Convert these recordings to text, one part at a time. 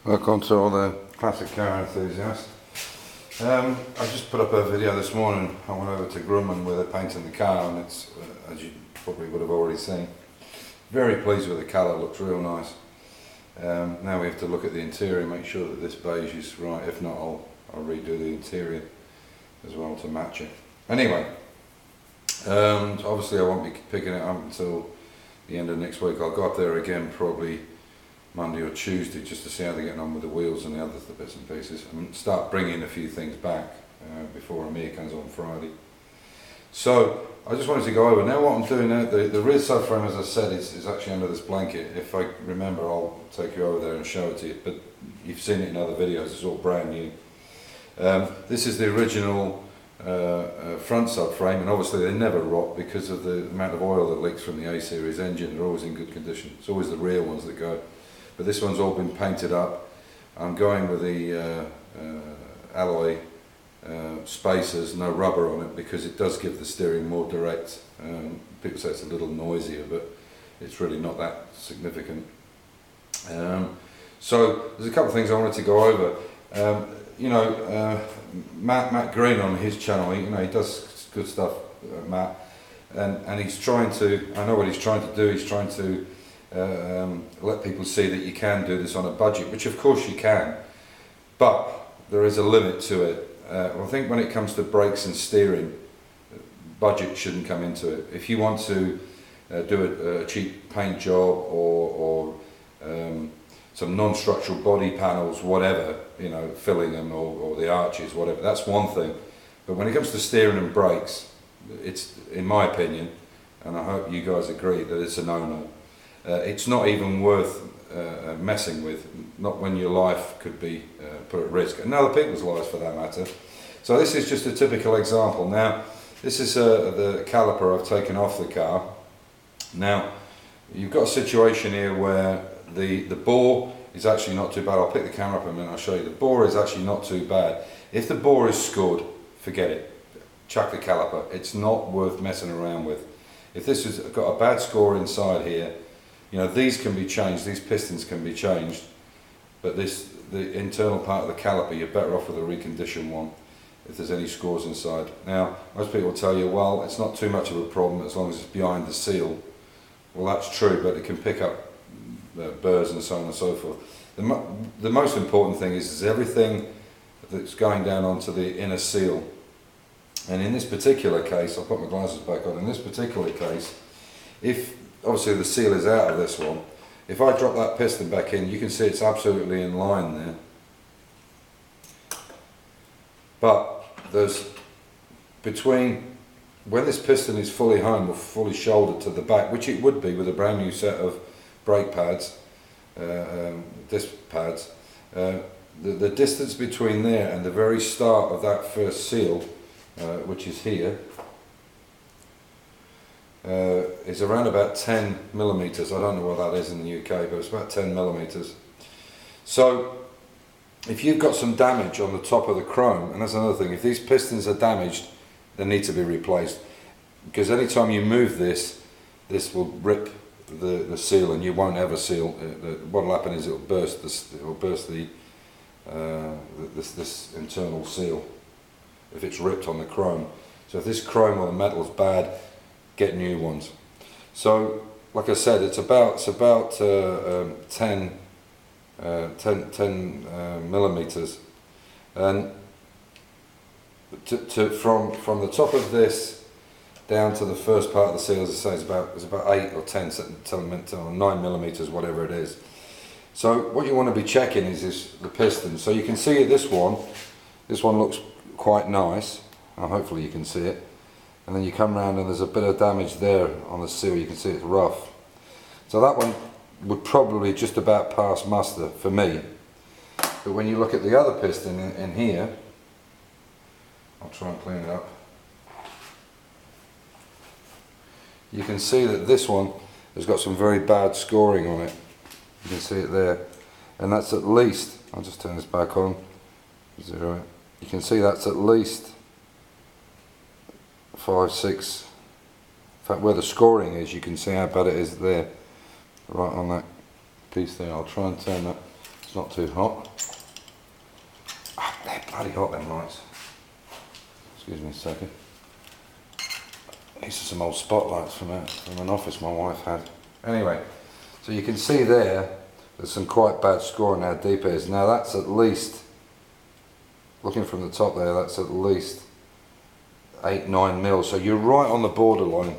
Welcome to all the classic car enthusiasts. I just put up a video this morning. I went over to Grumman where they're painting the car, and it's, as you probably would have already seen, very pleased with the colour, looks real nice. Now we have to look at the interior, make sure that this beige is right. If not, I'll redo the interior as well to match it. Anyway, obviously I won't be picking it up until the end of next week. I'll go up there again probably Monday or Tuesday just to see how they're getting on with the wheels and the other bits and pieces, and start bringing a few things back before Amir comes on Friday. So I just wanted to go over now what I'm doing now. The rear subframe, as I said, is actually under this blanket. If I remember, I'll take you over there and show it to you, but you've seen it in other videos. It's all brand new. This is the original front subframe, and obviously they never rot because of the amount of oil that leaks from the A-series engine. They're always in good condition. It's always the rear ones that go. But this one's all been painted up. I'm going with the alloy spacers, no rubber on it, because it does give the steering more direct. People say it's a little noisier, but it's really not that significant. So there's a couple of things I wanted to go over. Matt Green on his channel, he does good stuff, Matt, and he's trying to, I know what he's trying to do, he's trying to let people see that you can do this on a budget, which of course you can, but there is a limit to it. I think when it comes to brakes and steering, budget shouldn't come into it. If you want to do a cheap paint job or some non-structural body panels, whatever, filling them or the arches, whatever, that's one thing. But when it comes to steering and brakes, it's, in my opinion, and I hope you guys agree, that it's a no-no. It's not even worth messing with, not when your life could be put at risk, and other people's lives for that matter. So this is just a typical example. Now, this is the caliper I've taken off the car. Now, you've got a situation here where the bore is actually not too bad. I'll pick the camera up in a minute, I'll show you. The bore is actually not too bad. If the bore is scored, forget it. Chuck the caliper. It's not worth messing around with. If this has got a bad score inside here, these can be changed, these pistons can be changed, but the internal part of the caliper, you're better off with a reconditioned one if there's any scores inside. Now, most people will tell you, well, it's not too much of a problem as long as it's behind the seal. Well, that's true, but it can pick up burrs and so on and so forth. The most important thing is everything that's going down onto the inner seal. And in this particular case, I'll put my glasses back on, in this particular case, if obviously the seal is out of this one, if I drop that piston back in, you can see it's absolutely in line there. But there's between, when this piston is fully home or fully shouldered to the back, which it would be with a brand new set of brake pads, disc pads, the distance between there and the very start of that first seal, which is here, is around about 10 millimeters. I don't know what that is in the UK, but it's about 10 millimeters. So if you've got some damage on the top of the chrome, and that's another thing, if these pistons are damaged, they need to be replaced, because anytime you move this will rip the seal, and you won't ever seal. What will happen is it'll burst this internal seal if it's ripped on the chrome. So if this chrome or the metal is bad, get new ones. So, like I said, it's about 10 millimeters, and from the top of this down to the first part of the seal, as I say, is about 8 or 10 or 9 millimeters, whatever it is. So what you want to be checking is the piston. So you can see this one looks quite nice, and hopefully you can see it. And then you come around and there's a bit of damage there on the seal, you can see it's rough. So that one would probably just about pass muster for me. But when you look at the other piston in here, I'll try and clean it up. You can see that this one has got some very bad scoring on it. You can see it there. And that's at least, I'll just turn this back on, zero it. You can see that's at least 5, 6. In fact, where the scoring is, you can see how bad it is there, right on that piece there. I'll try and turn that It's not too hot. Oh, they're bloody hot, them lights. Excuse me a second. These are some old spotlights from an office my wife had. Anyway, so you can see there's some quite bad scoring how deep it is. Now that's at least, looking from the top there, that's at least 8-9 mil. So you're right on the borderline.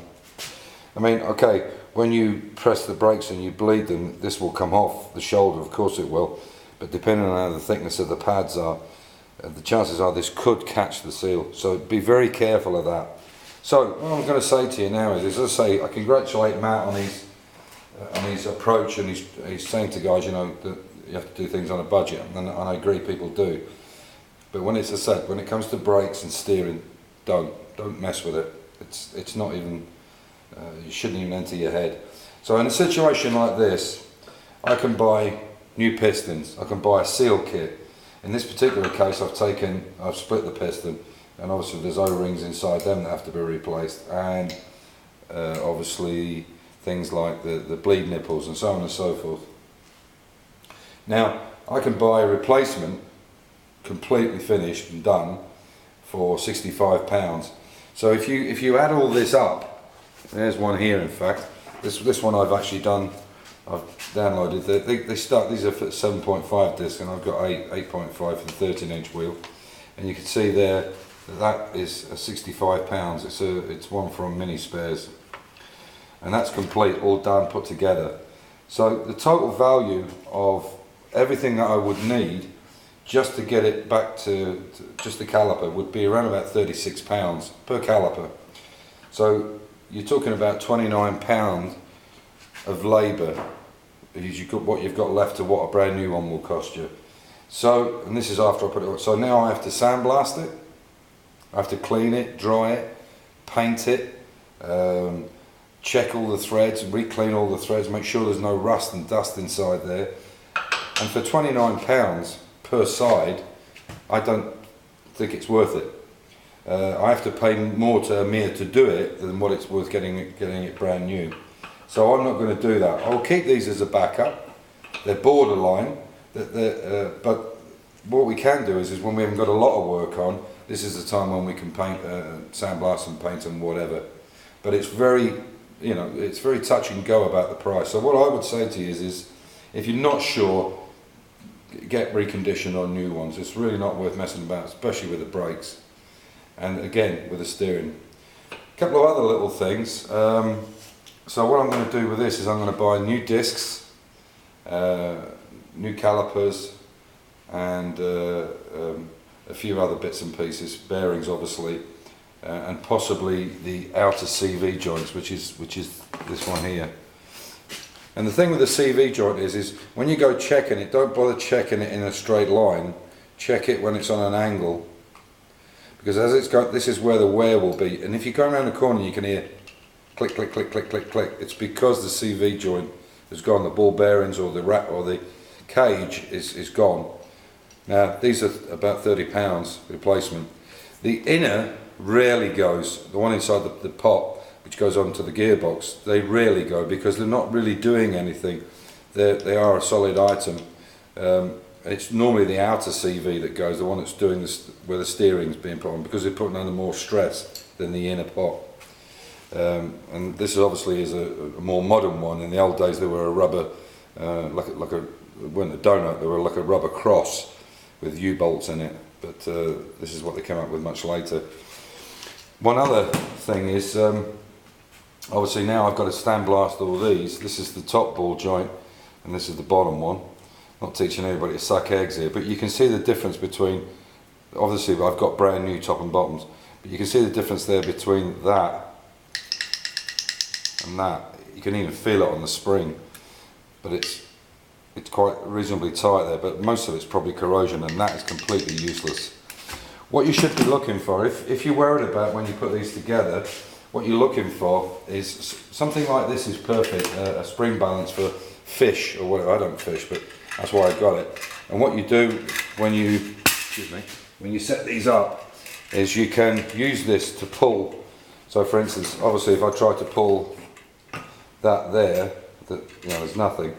I mean, okay, when you press the brakes and you bleed them, this will come off the shoulder, of course it will. But depending on how the thickness of the pads are, the chances are this could catch the seal. So be very careful of that. So what I'm going to say to you now is, as I say, I congratulate Matt on his approach, and he's saying to guys, you know, that you have to do things on a budget, and I agree, people do. But when it's a set, when it comes to brakes and steering, don't mess with it. It's not even, you shouldn't even enter your head. So in a situation like this, I can buy new pistons, I can buy a seal kit. In this particular case, I've split the piston, and obviously there's O-rings inside them that have to be replaced, and obviously things like the bleed nipples and so on and so forth. Now I can buy a replacement completely finished and done for £65. So if you add all this up, there's one here in fact, this one I've actually done, I've downloaded, these are for 7.5 disc, and I've got 8.5 for the 13-inch wheel, and you can see there that is £65. It's one from Mini Spares, and that's complete, all done, put together. So the total value of everything that I would need just to get it back to just the caliper would be around about £36 per caliper. So you're talking about £29 of labour, what you've got left to what a brand new one will cost you. So, and this is after I put it on. So now I have to sandblast it, I have to clean it, dry it, paint it, check all the threads, re-clean all the threads, make sure there's no rust and dust inside there. And for £29 per side, I don't think it's worth it. I have to pay more to Amir to do it than what it's worth getting it brand new. So I'm not going to do that. I'll keep these as a backup. They're borderline, but what we can do is when we haven't got a lot of work on, this is the time when we can paint, sandblast and paint and whatever. But it's very, you know, it's very touch and go about the price. So what I would say to you is if you're not sure, get reconditioned on new ones. It's really not worth messing about, especially with the brakes. And again, with the steering. A couple of other little things. So what I'm going to do with this is I'm going to buy new discs, new calipers, and a few other bits and pieces, bearings obviously, and possibly the outer CV joints, which is this one here. And the thing with the CV joint is when you go checking it, don't bother checking it in a straight line. Check it when it's on an angle, because as it's going, this is where the wear will be. And if you go around the corner, you can hear click, click, click, click, click, click. It's because the CV joint has gone. The ball bearings or the cage is gone. Now these are about £30 replacement. The inner rarely goes. The one inside the pot, which goes onto the gearbox, they rarely go because they're not really doing anything. They are a solid item. It's normally the outer CV that goes, the one that's doing this, where the steering's being put on, because they're putting under more stress than the inner pot. And this obviously is a more modern one. In the old days, they were a rubber, weren't a donut, they were like a rubber cross with U-bolts in it. But this is what they came up with much later. One other thing is, obviously now I've got to sandblast all these. This is the top ball joint, and this is the bottom one. Not teaching anybody to suck eggs here, but you can see the difference between, obviously I've got brand new top and bottoms, but you can see the difference there between that and that. You can even feel it on the spring, but it's quite reasonably tight there, but most of it's probably corrosion, and that is completely useless. What you should be looking for, if you're worried about when you put these together, what you're looking for is something like this is perfect, a spring balance for fish or whatever. I don't fish, but that's why I got it. And what you do when you set these up is you can use this to pull. So for instance, obviously if I try to pull that there, there's nothing.